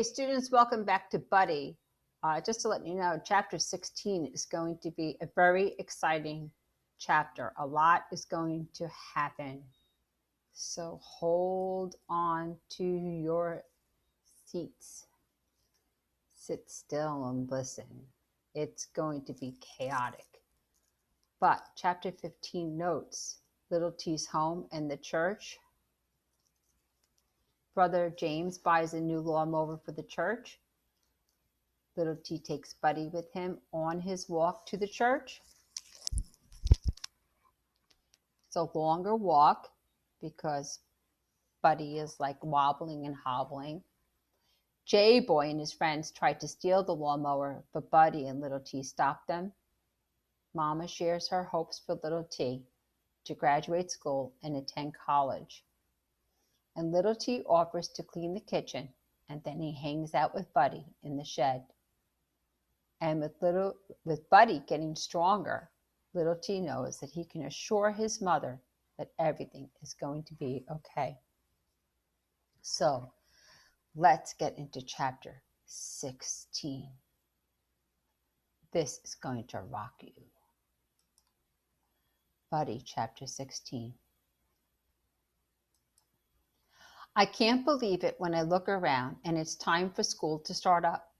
Hey students, welcome back to Buddy. Just to let you know, chapter 16 is going to be a very exciting chapter. A lot is going to happen. So hold on to your seats. Sit still and listen. It's going to be chaotic. But chapter 15 notes Little T's home and the church. Brother James buys a new lawnmower for the church. Little T takes Buddy with him on his walk to the church. It's a longer walk because Buddy is like wobbling and hobbling. J-Boy and his friends tried to steal the lawnmower, but Buddy and Little T stopped them. Mama shares her hopes for Little T to graduate school and attend college. And Little T offers to clean the kitchen, and then he hangs out with Buddy in the shed. And with Buddy getting stronger, Little T knows that he can assure his mother that everything is going to be okay. So let's get into chapter 16. This is going to rock you. Buddy, chapter 16. I can't believe it when I look around and it's time for school to start up.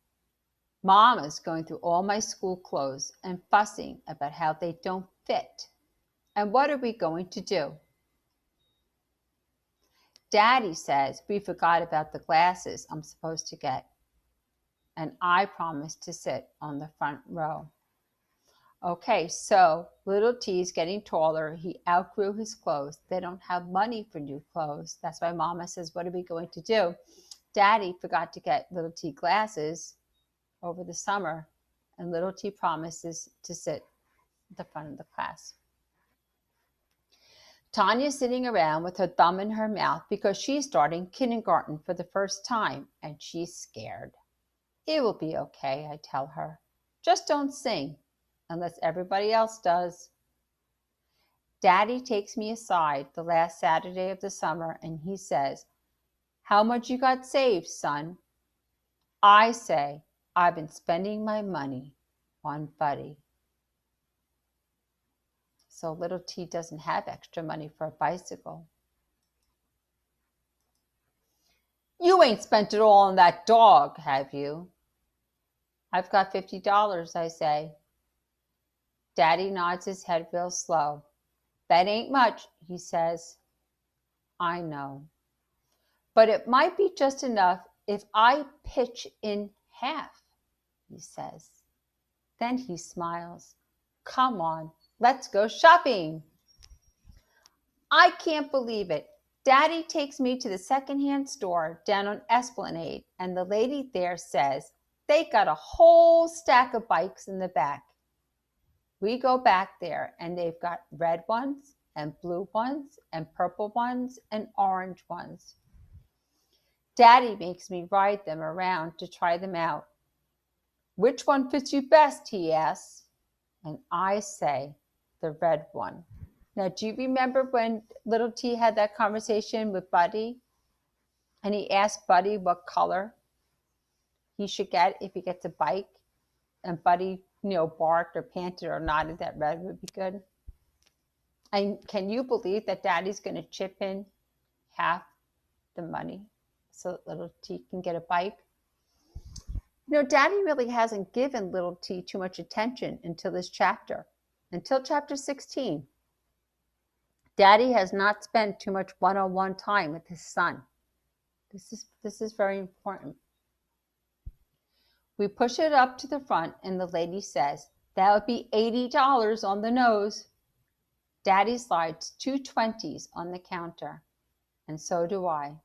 Mama's going through all my school clothes and fussing about how they don't fit. And what are we going to do? Daddy says we forgot about the glasses I'm supposed to get. And I promised to sit on the front row. Okay, so Little T's getting taller. He outgrew his clothes. They don't have money for new clothes. That's why Mama says, what are we going to do? Daddy forgot to get Little T glasses over the summer, and Little T promises to sit at the front of the class. Tanya's sitting around with her thumb in her mouth because she's starting kindergarten for the first time, and she's scared. It will be okay, I tell her. Just don't sing unless everybody else does. Daddy takes me aside the last Saturday of the summer, and he says, "How much you got saved, son?" I say, "I've been spending my money on Buddy." So Little T doesn't have extra money for a bicycle. "You ain't spent it all on that dog, have you?" "I've got $50, I say. Daddy nods his head real slow. "That ain't much," he says. I know. "But it might be just enough if I pitch in half," he says. Then he smiles. "Come on, let's go shopping." I can't believe it. Daddy takes me to the secondhand store down on Esplanade, and the lady there says they got a whole stack of bikes in the back. We go back there, and they've got red ones and blue ones and purple ones and orange ones. Daddy makes me ride them around to try them out. "Which one fits you best?" he asks. And I say, "The red one." Now, do you remember when Little T had that conversation with Buddy? And he asked Buddy what color he should get if he gets a bike. And Buddy, barked or panted or nodded that red would be good. And can you believe that Daddy's going to chip in half the money so that Little T can get a bike? Daddy really hasn't given Little T too much attention until this chapter, until chapter 16. Daddy has not spent too much one-on-one time with his son. This is very important. We push it up to the front, and the lady says, "That would be $80 on the nose." Daddy slides 2 20s on the counter, and so do I.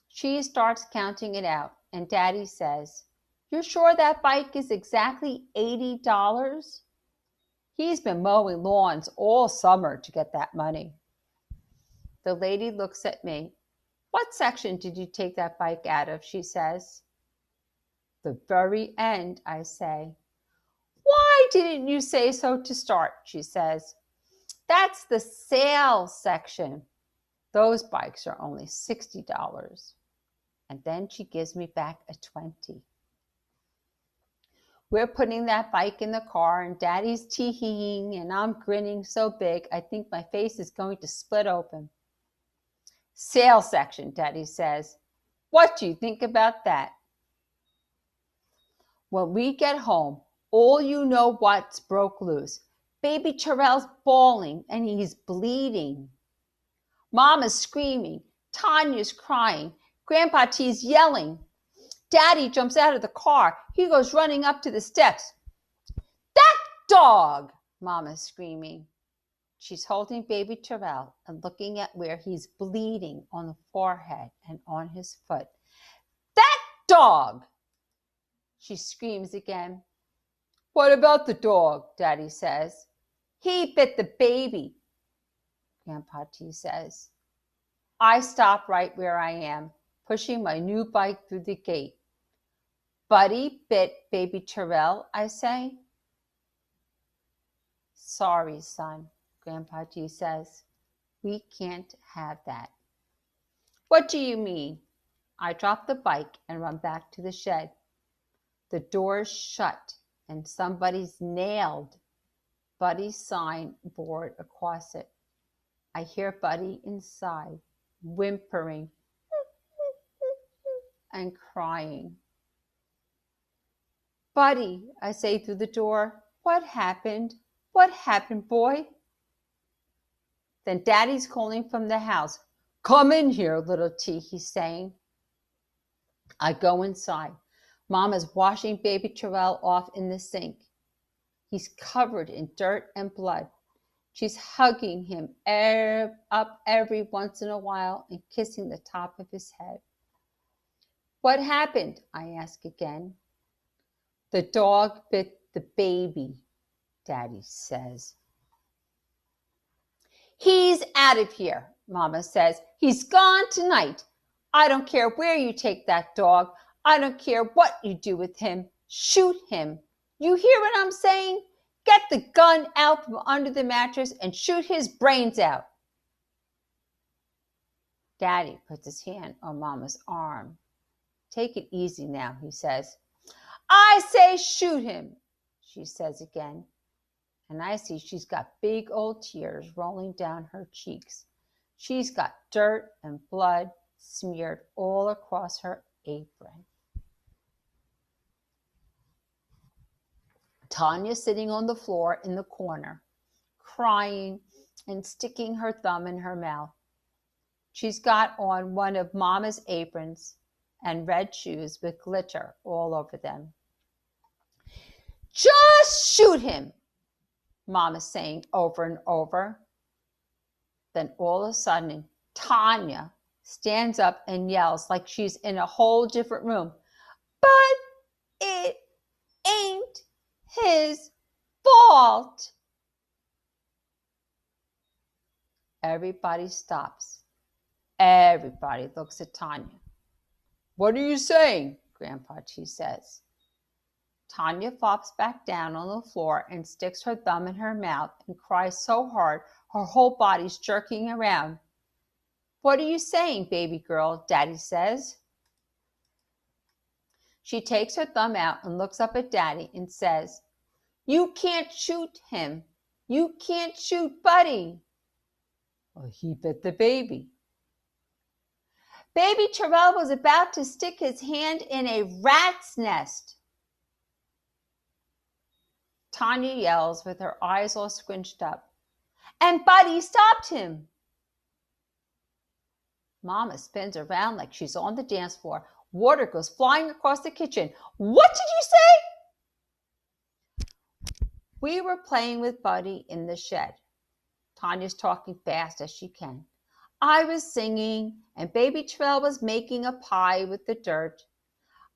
She starts counting it out, and Daddy says, "You're sure that bike is exactly $80? He's been mowing lawns all summer to get that money." The lady looks at me. "What section did you take that bike out of?" she says. "The very end," I say. "Why didn't you say so to start?" she says. "That's the sale section. Those bikes are only $60. And then she gives me back a 20. We're putting that bike in the car, and Daddy's tee-heeing, and I'm grinning so big I think my face is going to split open. Sales section, Daddy says. What do you think about that? When we get home, all you know what's broke loose. Baby Terrell's bawling, and he's bleeding. Mama's screaming. Tanya's crying. Grandpa T's yelling. Daddy jumps out of the car. He goes running up to the steps. That dog! Mama's screaming. She's holding baby Terrell and looking at where he's bleeding on the forehead and on his foot. That dog! She screams again. What about the dog? Daddy says. He bit the baby, Grandpa T says. I stop right where I am, pushing my new bike through the gate. Buddy bit baby Terrell, I say. Sorry, son, Grandpa G says. We can't have that. What do you mean? I drop the bike and run back to the shed. The door's shut and somebody's nailed Buddy's sign board across it. I hear Buddy inside, whimpering and crying. Buddy, I say through the door, what happened? What happened, boy? Then Daddy's calling from the house. Come in here, little T, he's saying. I go inside. Mama's washing baby Terrell off in the sink. He's covered in dirt and blood. She's hugging him up every once in a while and kissing the top of his head. What happened? I ask again. The dog bit the baby, Daddy says. He's out of here, Mama says. He's gone tonight. I don't care where you take that dog. I don't care what you do with him. Shoot him. You hear what I'm saying? Get the gun out from under the mattress and shoot his brains out. Daddy puts his hand on Mama's arm. Take it easy now, he says. I say shoot him, she says again. And I see she's got big old tears rolling down her cheeks. She's got dirt and blood smeared all across her apron. Tanya's sitting on the floor in the corner, crying and sticking her thumb in her mouth. She's got on one of Mama's aprons and red shoes with glitter all over them. Just shoot him, Mama's saying over and over. Then all of a sudden, Tanya stands up and yells like she's in a whole different room. But it ain't his fault. Everybody stops. Everybody looks at Tanya. What are you saying? Grandpa T says. Tanya flops back down on the floor and sticks her thumb in her mouth and cries so hard her whole body's jerking around. What are you saying, baby girl? Daddy says. She takes her thumb out and looks up at Daddy and says, you can't shoot him. You can't shoot Buddy. Well, he bit the baby. Baby Terrell was about to stick his hand in a rat's nest. Tanya yells with her eyes all squinched up. And Buddy stopped him. Mama spins around like she's on the dance floor. Water goes flying across the kitchen. What did you say? We were playing with Buddy in the shed. Tanya's talking fast as she can. I was singing, and baby Terrell was making a pie with the dirt.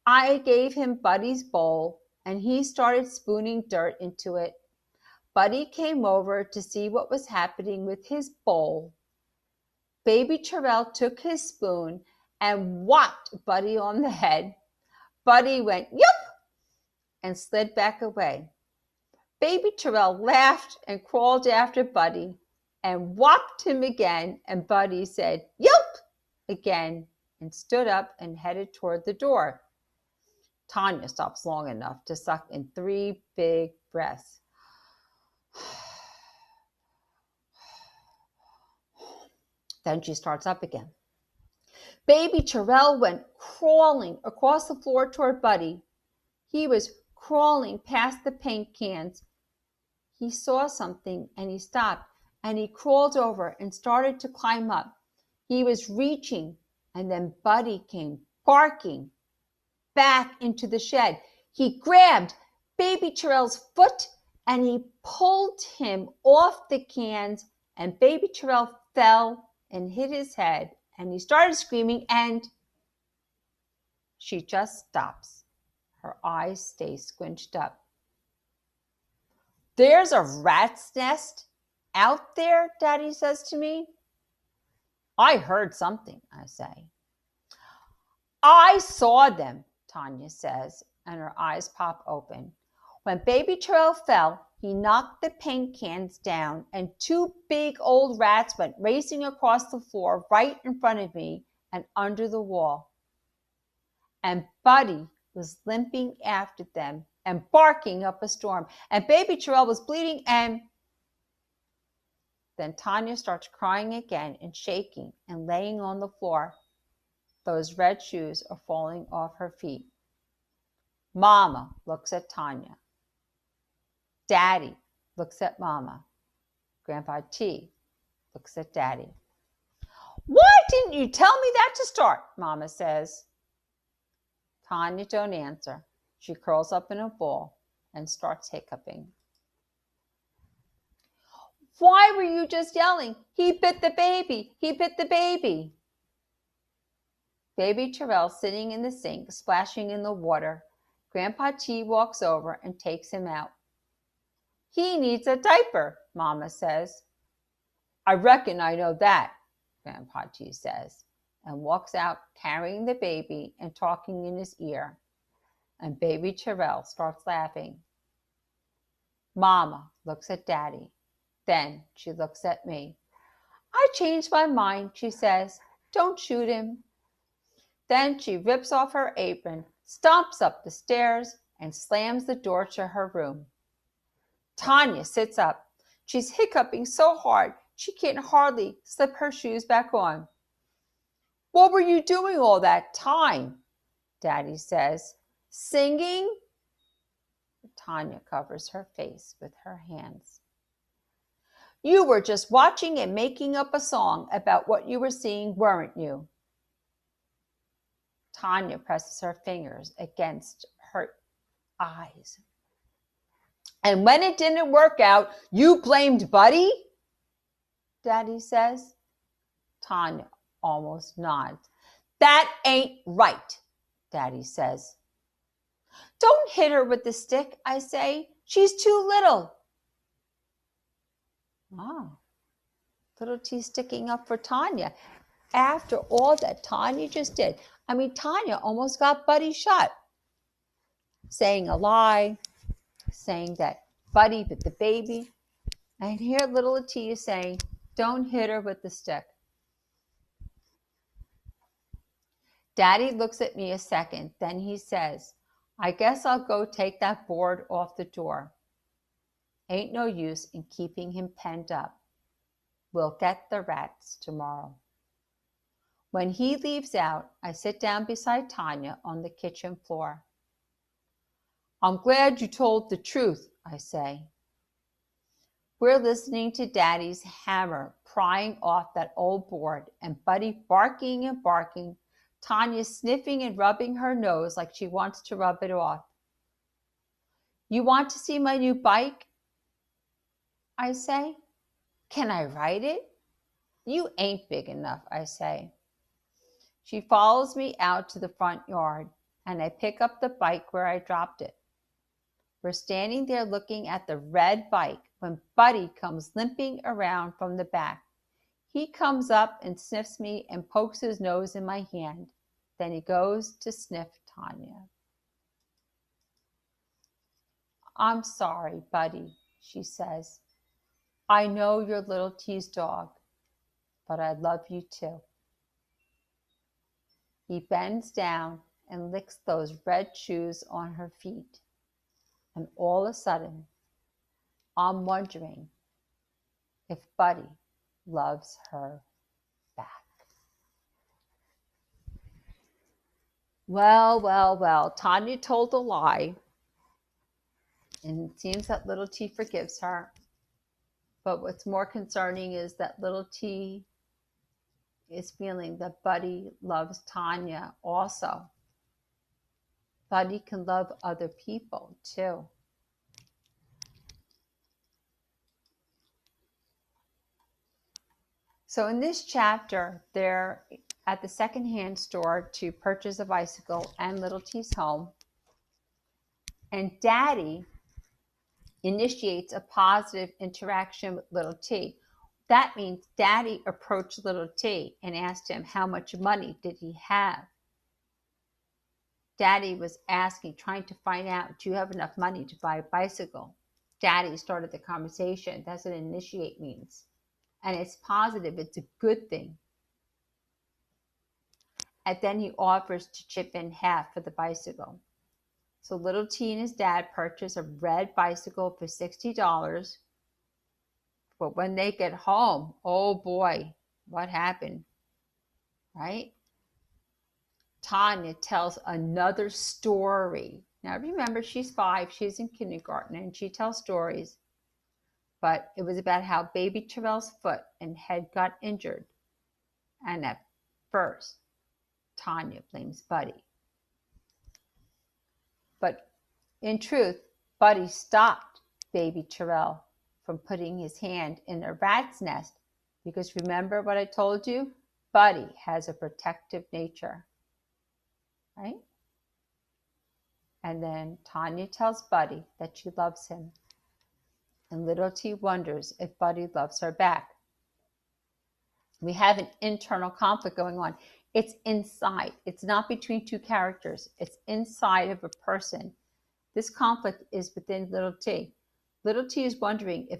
I gave him Buddy's bowl, and he started spooning dirt into it. Buddy came over to see what was happening with his bowl. Baby Terrell took his spoon and whacked Buddy on the head. Buddy went, yup, and slid back away. Baby Terrell laughed and crawled after Buddy and whopped him again, and Buddy said, yup, again and stood up and headed toward the door. Tanya stops long enough to suck in 3 big breaths. Then she starts up again. Baby Terrell went crawling across the floor toward Buddy. He was crawling past the paint cans. He saw something and he stopped and he crawled over and started to climb up. He was reaching and then Buddy came barking back into the shed. He grabbed Baby Terrell's foot and he pulled him off the cans, and Baby Terrell fell and hit his head and he started screaming, and she just stops. Her eyes stay squinched up. There's a rat's nest out there, Daddy says to me. I heard something, I say. I saw them, Tanya says, and her eyes pop open. When Baby Terrell fell, he knocked the paint cans down, and 2 big old rats went racing across the floor right in front of me and under the wall. And Buddy was limping after them and barking up a storm, and Baby Terrell was bleeding, and then Tanya starts crying again and shaking and laying on the floor. Those red shoes are falling off her feet. Mama looks at Tanya. Daddy looks at Mama. Grandpa T looks at Daddy. Why didn't you tell me that to start? Mama says. Tanya don't answer. She curls up in a ball and starts hiccuping. Why were you just yelling? He bit the baby. He bit the baby. Baby Terrell sitting in the sink, splashing in the water. Grandpa T walks over and takes him out. He needs a diaper, Mama says. I reckon I know that, Grandpa T says, and walks out carrying the baby and talking in his ear. And Baby Terrell starts laughing. Mama looks at Daddy. Then she looks at me. I changed my mind, she says. Don't shoot him. Then she rips off her apron, stomps up the stairs, and slams the door to her room. Tanya sits up. She's hiccuping so hard she can't hardly slip her shoes back on. What were you doing all that time? Daddy says. Singing? Tanya covers her face with her hands. You were just watching and making up a song about what you were seeing, weren't you? Tanya presses her fingers against her eyes. And when it didn't work out, you blamed Buddy? Daddy says. Tanya almost nods. That ain't right, Daddy says. Don't hit her with the stick, I say. She's too little. Oh, little T sticking up for Tanya after all that Tanya just did. I mean, Tanya almost got Buddy shot. Saying a lie, saying that Buddy bit the baby. And here little T is saying, don't hit her with the stick. Daddy looks at me a second, then he says, I guess I'll go take that board off the door. Ain't no use in keeping him penned up. We'll get the rats tomorrow. When he leaves out, I sit down beside Tanya on the kitchen floor. I'm glad you told the truth, I say. We're listening to Daddy's hammer prying off that old board and Buddy barking and barking, Tanya sniffing and rubbing her nose like she wants to rub it off. You want to see my new bike? I say. Can I ride it? You ain't big enough, I say. She follows me out to the front yard, and I pick up the bike where I dropped it. We're standing there looking at the red bike when Buddy comes limping around from the back. He comes up and sniffs me and pokes his nose in my hand. Then he goes to sniff Tanya. I'm sorry, Buddy, she says. I know you're little T's dog, but I love you too. He bends down and licks those red shoes on her feet. And all of a sudden, I'm wondering if Buddy loves her back. Well, Tanya told a lie, and it seems that little T forgives her. But what's more concerning is that little T is feeling that Buddy loves Tanya also. Buddy can love other people too. So in this chapter, they're at the secondhand store to purchase a bicycle and little T's home. And Daddy initiates a positive interaction with little T. That means Daddy approached little T and asked him how much money did he have. Daddy was asking, trying to find out, do you have enough money to buy a bicycle? Daddy started the conversation. That's what initiate means. And it's positive. It's a good thing. And then he offers to chip in half for the bicycle. So little T and his dad purchase a red bicycle for $60. But when they get home, oh boy, what happened? Right? Tanya tells another story. Now remember, she's 5, she's in kindergarten, and she tells stories. But it was about how baby Terrell's foot and head got injured. And at first, Tanya blames Buddy. But in truth, Buddy stopped baby Terrell from putting his hand in a rat's nest, because remember what I told you? Buddy has a protective nature, right? And then Tanya tells Buddy that she loves him. And little T wonders if Buddy loves her back. We have an internal conflict going on. It's inside. It's not between two characters. It's inside of a person. This conflict is within little T. Little T is wondering if